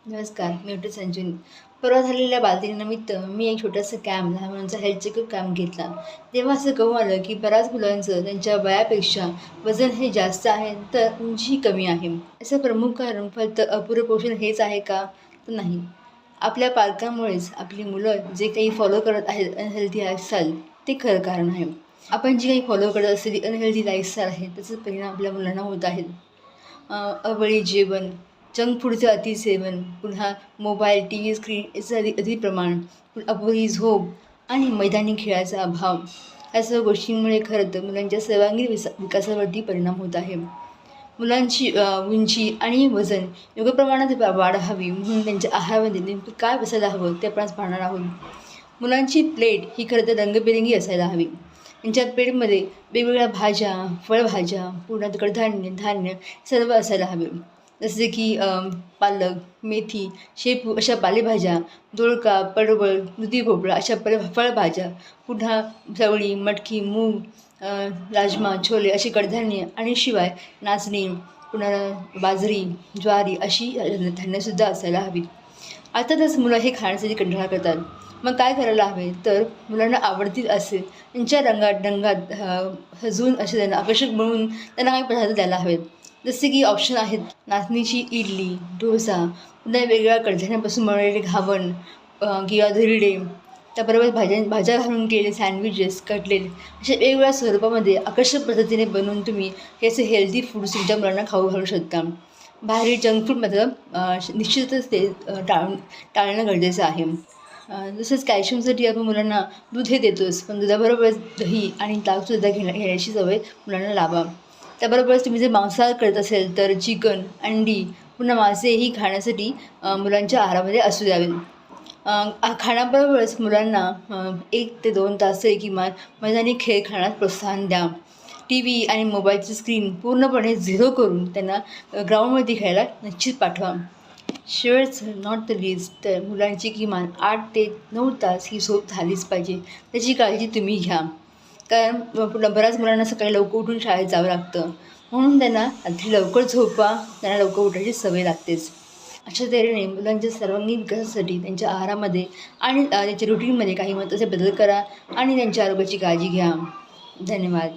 नमस्कार, मी डॉक्टर संजीवनी. परवा झालेल्या बालदिनानिमित्त मी एक छोटासा कॅम्प, लहान मुलांचा हेल्थ चेकअप कॅम्प घेतला. तेव्हा असं कळून आलं, की बऱ्याच मुलांचं त्यांच्या वयापेक्षा वजन हे जास्त आहे, तर उंची कमी आहे. याचं प्रमुख कारण फक्त अपुरं पोषण हेच आहे का? तर नाही. आपल्या पालकांमुळेच आपली मुलं जे काही फॉलो करत आहेत अनहेल्दी लाईफस्टाईल, ते खरं कारण आहे. आपण जी काही फॉलो करत असलेली अनहेल्दी लाईफस्टाईल आहे, त्याचा परिणाम आपल्या मुलांना होत आहेत. अवेळी जेवण, जंक फूडचं अतिसेवन, पुन्हा मोबाईल, टी व्ही स्क्रीन याचं अतिप्रमाण, अपुरी झोप आणि मैदानी खेळाचा अभाव या सर्व गोष्टींमुळे खरं तर मुलांच्या सर्वांगीण विकासावरती परिणाम होत आहे. मुलांची उंची आणि वजन योग्य प्रमाणात वाढावी म्हणून त्यांच्या आहारामध्ये नेमकं काय बसायला हवं ते आपण आज पाहणार आहोत. मुलांची प्लेट ही खरं तर रंगबिरंगी असायला हवी. त्यांच्या प्लेटमध्ये वेगवेगळ्या भाज्या, फळभाज्या, पुन्हा कडधान्य, धान्य सर्व असायला हवे. जसे की पालक, मेथी, शेपू अशा पालेभाज्या, दोडका, पडवळ, दुधी भोपळा अशा फळभाज्या, पुन्हा चवळी, मटकी, मूग, राजमा, छोले अशी कडधान्य आणि शिवाय नाचणी, पुन्हा बाजरी, ज्वारी अशी धान्यसुद्धा असायला हवी. अर्थातच मुलं हे खाण्यासाठी कंटाळा करतात. मग काय करायला हवे तर मुलांना आवडतील असे त्यांच्या रंगात सजवून असे त्यांना आकर्षक बनवून त्यांना काही पदार्थ द्यायला हवेत. जसे की ऑप्शन आहेत नाचणीची इडली, डोसा, पुन्हा वेगवेगळ्या कडधान्यापासून बनवलेले घावण किंवा धिरडे, त्याबरोबर भाज्या घालून केलेले सँडविचेस, कटलेट अशा वेगवेगळ्या स्वरूपामध्ये आकर्षक पद्धतीने बनवून तुम्ही हे असे हेल्दी फूड्स तुमच्या मुलांना खाऊ घालू शकता. बाहेरील जंक फूड मात्र निश्चितच ते टाळणं गरजेचं आहे. तसंच कॅल्शियमसाठी आपण मुलांना दूध हे देतोच, पण दुधाबरोबर दही आणि ताकसुद्धा घेण्याची सवय मुलांना लावा. त्याबरोबरच तुम्ही जर मांसाहार करत असेल तर चिकन, अंडी, पुन्हा मासेही खाण्यासाठी मुलांच्या आहारामध्ये असू द्यावे. खाण्याबरोबरच मुलांना 1 ते 2 तास तरी किमान मैदानी खेळ खेळण्यास प्रोत्साहन द्या. टी व्ही आणि मोबाईलची स्क्रीन पूर्णपणे झिरो करून त्यांना ग्राउंडमध्ये खेळायला निश्चित पाठवा. शेवटचं नॉट द लीस्ट तर मुलांची किमान 8 ते 9 तास ही झोप झालीच पाहिजे. त्याची काळजी तुम्ही घ्या. कारण बऱ्याच मुलांना सकाळी लवकर उठून शाळेत जावं लागतं. म्हणून त्यांना रात्री लवकर झोपा, त्यांना लवकर उठायची सवय लागतेच. अशा तऱ्हेने मुलांच्या सर्वांगीण विकासासाठी त्यांच्या आहारामध्ये आणि त्यांच्या रुटीनमध्ये काही महत्त्वाचे बदल करा आणि त्यांच्या आरोग्याची काळजी घ्या. धन्यवाद.